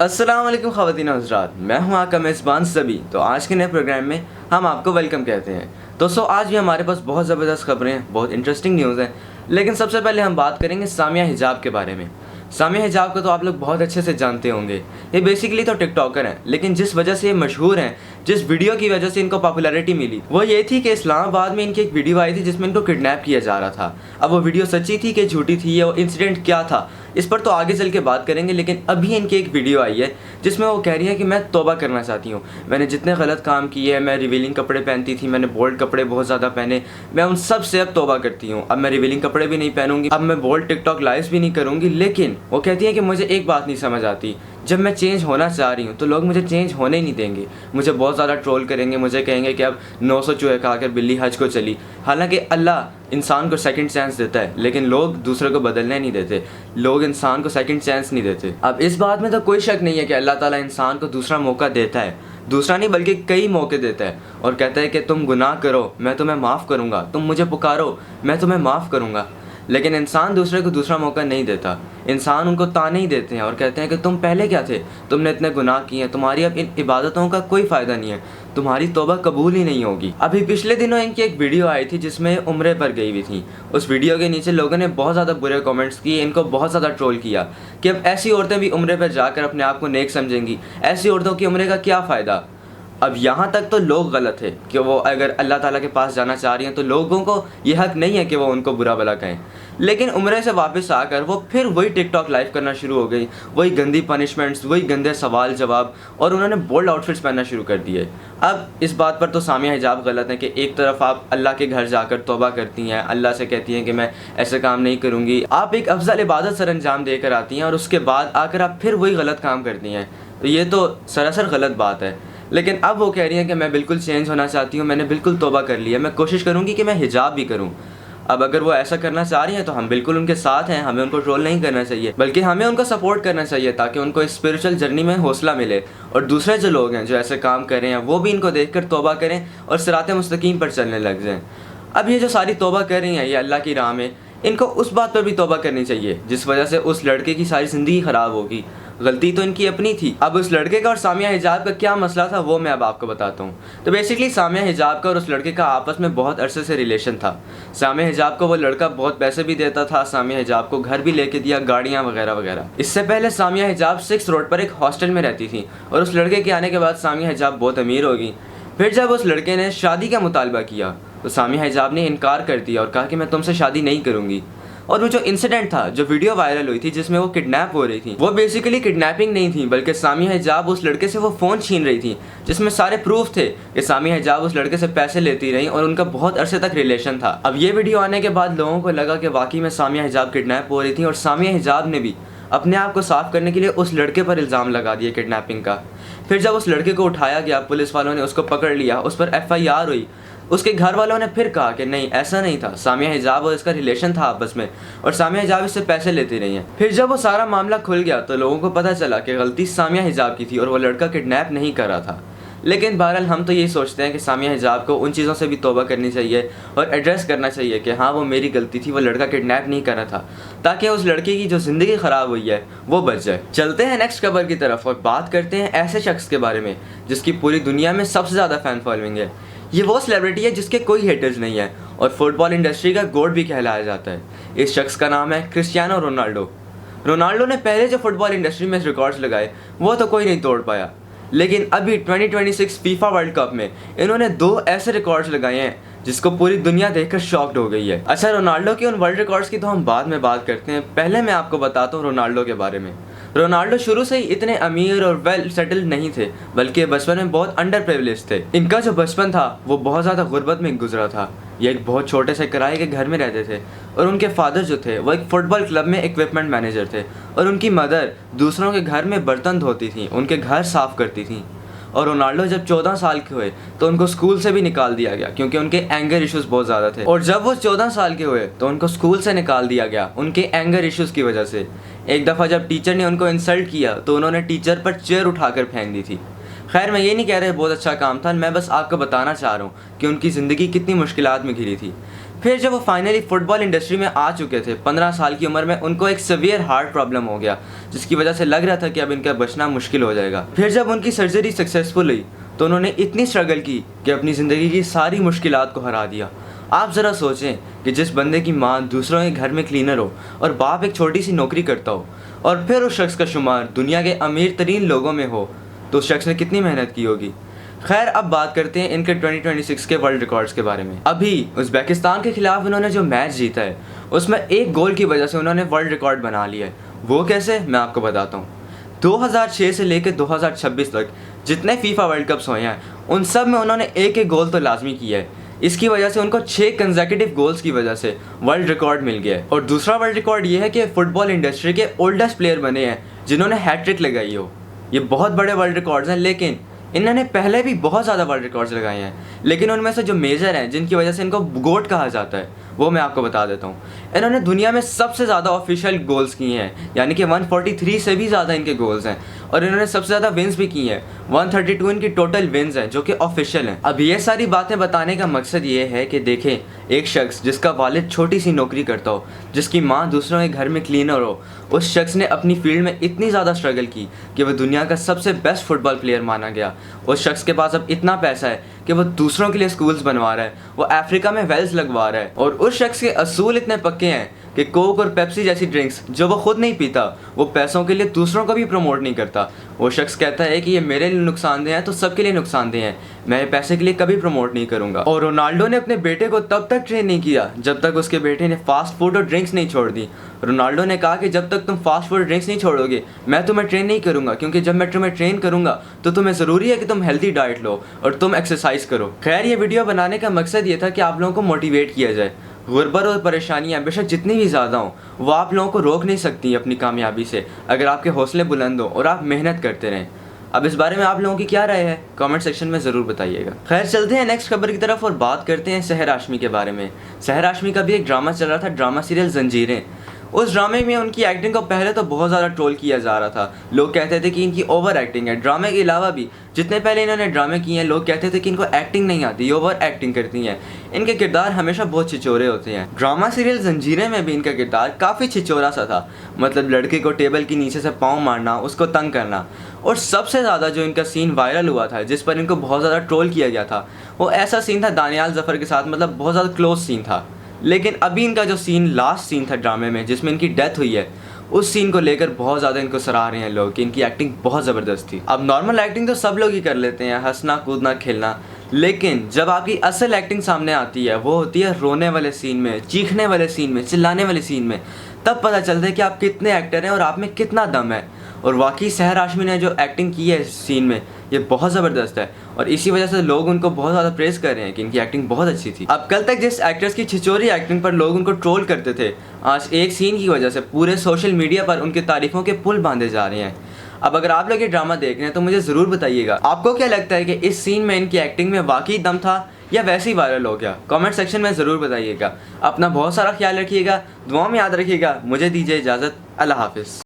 अस्सलाम वालेकुम ख़वातीन और हज़रात, मैं हूं आपका मेज़बान सभी। तो आज के नए प्रोग्राम में हम आपको वेलकम कहते हैं। दोस्तों, आज भी हमारे पास बहुत ज़बरदस्त खबरें हैं, बहुत इंटरेस्टिंग न्यूज़ हैं। लेकिन सबसे पहले हम बात करेंगे सामिया हिजाब के बारे में। सामिया हिजाब को तो आप लोग बहुत अच्छे से जानते होंगे। ये बेसिकली तो टिकटॉकर हैं, लेकिन जिस वजह से ये मशहूर हैं, जिस वीडियो की वजह से इनको पॉपुलैरिटी मिली, वो ये थी कि इस्लामाबाद में इनकी एक वीडियो आई थी जिसमें इनको किडनैप किया जा रहा था। अब वो वीडियो सच्ची थी कि झूठी थी, ये वो इंसिडेंट क्या था, इस पर तो आगे चल के बात करेंगे। लेकिन अभी इनकी एक वीडियो आई है जिसमें वो कह रही है कि मैं तौबा करना चाहती हूँ। मैंने जितने गलत काम किए हैं, मैं रिवीलिंग कपड़े पहनती थी, मैंने बोल्ड कपड़े बहुत ज़्यादा पहने, मैं उन सब से अब तौबा करती हूँ। अब मैं रिवीलिंग कपड़े भी नहीं पहनूंगी, अब मैं बोल्ड टिकटॉक लाइव्स भी नहीं करूँगी। लेकिन वो कहती है कि मुझे एक बात नहीं समझ आती, जब मैं चेंज होना चाह रही हूँ तो लोग मुझे चेंज होने ही नहीं देंगे, मुझे बहुत ज़्यादा ट्रोल करेंगे, मुझे कहेंगे कि अब 900 चूहे खाकर बिल्ली हज को चली। हालांकि अल्लाह इंसान को सेकंड चांस देता है, लेकिन लोग दूसरे को बदलने नहीं देते, लोग इंसान को सेकंड चांस नहीं देते। अब इस बात में तो कोई शक नहीं है कि अल्लाह ताला इंसान को दूसरा मौका देता है, दूसरा नहीं बल्कि कई मौके देता है, और कहता है कि तुम गुनाह करो मैं तुम्हें माफ़ करूँगा, तुम मुझे पुकारो मैं तुम्हें माफ़ करूँगा। लेकिन इंसान दूसरे को दूसरा मौका नहीं देता, इंसान उनको ताने ही देते हैं और कहते हैं कि तुम पहले क्या थे, तुमने इतने गुनाह किए हैं, तुम्हारी अब इन इबादतों का कोई फ़ायदा नहीं है, तुम्हारी तौबा कबूल ही नहीं होगी। अभी पिछले दिनों इनकी एक वीडियो आई थी जिसमें उम्रे पर गई हुई थी। उस वीडियो के नीचे लोगों ने बहुत ज़्यादा बुरे कमेंट्स किए, इनको बहुत ज़्यादा ट्रोल किया कि अब ऐसी औरतें भी उम्रे पर जाकर अपने आप को नेक समझेंगी, ऐसी औरतों की उम्रे का क्या फ़ायदा। अब यहाँ तक तो लोग गलत है कि वो अगर अल्लाह ताला के पास जाना चाह रही हैं तो लोगों को ये हक़ नहीं है कि वो उनको बुरा भला कहें। लेकिन उम्रे से वापस आकर वो फिर वही टिकटॉक लाइव करना शुरू हो गई, वही गंदी पनिशमेंट्स, वही गंदे सवाल जवाब, और उन्होंने बोल्ड आउटफिट्स पहनना शुरू कर दिए। अब इस बात पर तो सामिया हिजाब गलत है कि एक तरफ आप अल्लाह के घर जाकर तौबा करती हैं, अल्लाह से कहती हैं कि मैं ऐसे काम नहीं करूँगी, आप एक अफजल इबादत सर अंजाम देकर आती हैं और उसके बाद आकर आप फिर वही गलत काम करती हैं, तो ये तो सरासर गलत बात है। लेकिन अब वो कह रही हैं कि मैं बिल्कुल चेंज होना चाहती हूँ, मैंने बिल्कुल तौबा कर लिया, मैं कोशिश करूँगी कि मैं हिजाब भी करूँ। अब अगर वो ऐसा करना चाह रही हैं तो हम बिल्कुल उनके साथ हैं, हमें उनको ट्रोल नहीं करना चाहिए, बल्कि हमें उनको सपोर्ट करना चाहिए ताकि उनको इस स्पिरिचुअल जर्नी में हौसला मिले, और दूसरे जो लोग हैं जो ऐसे काम कर रहे हैं वो भी इनको देखकर तौबा करें और सिराते मुस्तकीम पर चलने लग जाएं। अब ये जो सारी तौबा कर रही हैं ये अल्लाह की राह में, इनको उस बात पर भी तौबा करनी चाहिए जिस वजह से उस लड़के की सारी ज़िंदगी ख़राब होगी। गलती तो इनकी अपनी थी। अब उस लड़के का और सामिया हिजाब का क्या मसला था वो मैं अब आपको बताता हूँ। तो बेसिकली सामिया हिजाब का और उस लड़के का आपस में बहुत अरसे से रिलेशन था। सामिया हिजाब को वो लड़का बहुत पैसे भी देता था, सामिया हिजाब को घर भी लेके दिया, गाड़ियाँ वगैरह वगैरह। इससे पहले सामिया हिजाब 6 रोड पर एक हॉस्टल में रहती थी, और उस लड़के के आने के बाद सामिया हिजाब बहुत अमीर होगी। फिर जब उस लड़के ने शादी का मुतालबा किया तो सामिया हिजाब ने इनकार कर दिया और कहा कि मैं तुमसे शादी नहीं करूँगी। और वो जो इंसिडेंट था, जो वीडियो वायरल हुई थी जिसमें वो किडनैप हो रही थी, वो बेसिकली किडनैपिंग नहीं थी, बल्कि सामिया हिजाब उस लड़के से वो फ़ोन छीन रही थी जिसमें सारे प्रूफ थे कि सामिया हिजाब उस लड़के से पैसे लेती रही और उनका बहुत अरसे तक रिलेशन था। अब ये वीडियो आने के बाद लोगों को लगा कि वाकई में सामिया हिजाब किडनैप हो रही थी, और सामिया हिजाब ने भी अपने आप को साफ करने के लिए उस लड़के पर इल्ज़ाम लगा दिया किडनैपिंग का। फिर जब उस लड़के को उठाया गया, पुलिस वालों ने उसको पकड़ लिया, उस पर FIR हुई। उसके घर वालों ने फिर कहा कि नहीं, ऐसा नहीं था, सामिया हिजाब और इसका रिलेशन था आपस में, और सामिया हिजाब इससे पैसे लेती रही हैं। फिर जब वो सारा मामला खुल गया तो लोगों को पता चला कि गलती सामिया हिजाब की थी और वो लड़का किडनैप नहीं कर रहा था। लेकिन बहरहाल हम तो यही सोचते हैं कि सामिया हिजाब को उन चीज़ों से भी तौबा करनी चाहिए और एड्रेस करना चाहिए कि हाँ, वो मेरी गलती थी, वो लड़का किडनैप नहीं कर रहा था, ताकि उस लड़के की जो ज़िंदगी ख़राब हुई है वो बच जाए। चलते हैं नेक्स्ट खबर की तरफ और बात करते हैं ऐसे शख्स के बारे में जिसकी पूरी दुनिया में सबसे ज़्यादा फ़ैन फॉलोइंग है। ये वो सेलिब्रिटी है जिसके कोई हेटर्स नहीं है और फुटबॉल इंडस्ट्री का गॉड भी कहलाया जाता है। इस शख्स का नाम है क्रिस्टियानो रोनाल्डो। रोनाल्डो ने पहले जो फुटबॉल इंडस्ट्री में रिकॉर्ड्स लगाए वो तो कोई नहीं तोड़ पाया, लेकिन अभी 2026 फीफा वर्ल्ड कप में इन्होंने 2 ऐसे रिकॉर्ड्स लगाए हैं जिसको पूरी दुनिया देखकर शॉक्ड हो गई है। अच्छा, रोनाल्डो की उन वर्ल्ड रिकॉर्ड्स की तो हम बाद में बात करते हैं, पहले मैं आपको बताता हूँ रोनाल्डो के बारे में। रोनाल्डो शुरू से ही इतने अमीर और वेल सेटल्ड नहीं थे, बल्कि बचपन में बहुत अंडर प्रिविलेज थे। इनका जो बचपन था वो बहुत ज़्यादा गुर्बत में गुजरा था। ये एक बहुत छोटे से किराए के घर में रहते थे, और उनके फादर जो थे वो एक फुटबॉल क्लब में इक्विपमेंट मैनेजर थे, और उनकी मदर दूसरों के घर में बर्तन धोती थी, उनके घर साफ़ करती थी। और रोनाल्डो जब 14 साल के हुए तो उनको स्कूल से भी निकाल दिया गया क्योंकि उनके एंगर इश्यूज बहुत ज़्यादा थे, और जब वो 14 साल के हुए तो उनको स्कूल से निकाल दिया गया उनके एंगर इश्यूज़ की वजह से। एक दफ़ा जब टीचर ने उनको इंसल्ट किया तो उन्होंने टीचर पर चेयर उठाकर फेंक दी थी। खैर, मैं ये नहीं कह रहा बहुत अच्छा काम था, मैं बस आपको बताना चाह रहा हूँ कि उनकी ज़िंदगी कितनी मुश्किलात में घिरी थी। फिर जब वो फाइनली फुटबॉल इंडस्ट्री में आ चुके थे 15 साल की उम्र में उनको एक सीवियर हार्ट प्रॉब्लम हो गया, जिसकी वजह से लग रहा था कि अब इनका बचना मुश्किल हो जाएगा। फिर जब उनकी सर्जरी सक्सेसफुल हुई तो उन्होंने इतनी स्ट्रगल की कि अपनी ज़िंदगी की सारी मुश्किलात को हरा दिया। आप ज़रा सोचें कि जिस बंदे की माँ दूसरों के घर में क्लीनर हो और बाप एक छोटी सी नौकरी करता हो और फिर उस शख्स का शुमार दुनिया के अमीर तरीन लोगों में हो, तो उस शख्स ने कितनी मेहनत की होगी। खैर, अब बात करते हैं इनके 2026 के वर्ल्ड रिकॉर्ड्स के बारे में। अभी उज़्बेकिस्तान के खिलाफ उन्होंने जो मैच जीता है उसमें एक गोल की वजह से उन्होंने वर्ल्ड रिकॉर्ड बना लिया है। वो कैसे, मैं आपको बताता हूँ। 2006 से लेकर 2026 तक जितने फीफा वर्ल्ड कप्स हुए हैं उन सब में उन्होंने एक एक गोल तो लाजमी किया है। इसकी वजह से उनको 6 कंसेक्यूटिव गोल्स की वजह से वर्ल्ड रिकॉर्ड मिल गया है। और दूसरा वर्ल्ड रिकॉर्ड ये है कि फुटबॉल इंडस्ट्री के ओल्डेस्ट प्लेयर बने हैं जिन्होंने हैट्रिक लगाई हो। ये बहुत बड़े वर्ल्ड रिकॉर्ड्स हैं, लेकिन इन्होंने पहले भी बहुत ज़्यादा वर्ल्ड रिकॉर्ड्स लगाए हैं, लेकिन उनमें से जो मेजर हैं जिनकी वजह से इनको गोट कहा जाता है वो मैं आपको बता देता हूँ। इन्होंने दुनिया में सबसे ज़्यादा ऑफिशियल गोल्स किए हैं, यानी कि 143 से भी ज़्यादा इनके गोल्स हैं। और इन्होंने सबसे ज़्यादा विन्स भी की हैं, 132 इनकी टोटल विन्स हैं जो कि ऑफिशियल हैं। अब ये सारी बातें बताने का मकसद ये है कि देखें, एक शख्स जिसका वालिद छोटी सी नौकरी करता हो, जिसकी माँ दूसरों के घर में क्लीनर हो, उस शख्स ने अपनी फील्ड में इतनी ज़्यादा स्ट्रगल की कि वह दुनिया का सबसे बेस्ट फुटबॉल प्लेयर माना गया। उस शख्स के पास अब इतना पैसा है कि वो दूसरों के लिए स्कूल्स बनवा रहा है, वो अफ्रीका में वेल्स लगवा रहा है। और उस शख्स के असूल इतने पक्के हैं कि कोक और पेप्सी जैसी ड्रिंक्स जो वो खुद नहीं पीता, वो पैसों के लिए दूसरों को भी प्रमोट नहीं करता। वो शख्स कहता है कि ये मेरे लिए नुकसानदेह है तो सबके लिए नुकसानदेह है, मैं पैसे के लिए कभी प्रमोट नहीं करूंगा। और रोनाल्डो ने अपने बेटे को तब तक ट्रेन नहीं किया जब तक उसके बेटे ने फास्ट फूड और ड्रिंक्स नहीं छोड़ दी। रोनाल्डो ने कहा कि जब तक तुम फास्ट फूड और ड्रिंक्स नहीं छोड़ोगे मैं तुम्हें ट्रेन नहीं करूंगा, क्योंकि जब मैं तुम्हें ट्रेन करूंगा तो तुम्हें ज़रूरी है कि तुम हेल्दी डाइट लो और तुम एक्सरसाइज करो। खैर, ये वीडियो बनाने का मकसद ये था कि आप लोगों को मोटिवेट किया जाए। गुर्बत और परेशानियाँ बेशक जितनी भी ज़्यादा हों वो आप लोगों को रोक नहीं सकती अपनी कामयाबी से, अगर आपके हौसले बुलंद हों और आप मेहनत करते रहें। अब इस बारे में आप लोगों की क्या राय है, कमेंट सेक्शन में ज़रूर बताइएगा। खैर, चलते हैं नेक्स्ट खबर की तरफ और बात करते हैं सहर हाशमी के बारे में। सहर हाशमी का भी एक ड्रामा चल रहा था, ड्रामा सीरियल जंजीरें। उस ड्रामे में उनकी एक्टिंग को पहले तो बहुत ज़्यादा ट्रोल किया जा रहा था। लोग कहते थे कि इनकी ओवर एक्टिंग है। ड्रामे के अलावा भी जितने पहले इन्होंने ड्रामे किए हैं लोग कहते थे कि इनको एक्टिंग नहीं आती, ये ओवर एक्टिंग करती हैं, इनके किरदार हमेशा बहुत छिचोरे होते हैं। ड्रामा सीरियल जंजीरें में भी इनका किरदार काफ़ी छिचोरा सा था, मतलब लड़के को टेबल के नीचे से पाँव मारना, उसको तंग करना। और सबसे ज़्यादा जो इनका सीन वायरल हुआ था जिस पर इनको बहुत ज़्यादा ट्रोल किया गया था वो ऐसा सीन था दानियाल ज़फ़र के साथ, मतलब बहुत ज़्यादा क्लोज सीन था। लेकिन अभी इनका जो सीन लास्ट सीन था ड्रामे में जिसमें इनकी डेथ हुई है, उस सीन को लेकर बहुत ज़्यादा इनको सराह रहे हैं लोग कि इनकी एक्टिंग बहुत ज़बरदस्त थी। अब नॉर्मल एक्टिंग तो सब लोग ही कर लेते हैं, हंसना कूदना खेलना, लेकिन जब आपकी असल एक्टिंग सामने आती है वो होती है रोने वाले सीन में, चीखने वाले सीन में, चिल्लाने वाले सीन में, तब पता चलता है कि आप कितने एक्टर हैं और आप में कितना दम है। और वाकई सहर हाशमी ने जो एक्टिंग की है इस सीन में ये बहुत ज़बरदस्त है और इसी वजह से लोग उनको बहुत ज़्यादा प्रेस कर रहे हैं कि इनकी एक्टिंग बहुत अच्छी थी। अब कल तक जिस एक्ट्रेस की छिचोरी एक्टिंग पर लोग उनको ट्रोल करते थे, आज एक सीन की वजह से पूरे सोशल मीडिया पर उनकी तारीफ़ों के पुल बांधे जा रहे हैं। अब अगर आप लोग ये ड्रामा देख रहे हैं तो मुझे ज़रूर बताइएगा आपको क्या लगता है कि इस सीन में इनकी एक्टिंग में वाकई दम था या वैसे ही वायरल हो गया। कमेंट सेक्शन में ज़रूर बताइएगा। अपना बहुत सारा ख्याल रखिएगा, दुआ में याद रखिएगा। मुझे दीजिए इजाज़त, अल्लाह हाफिज़।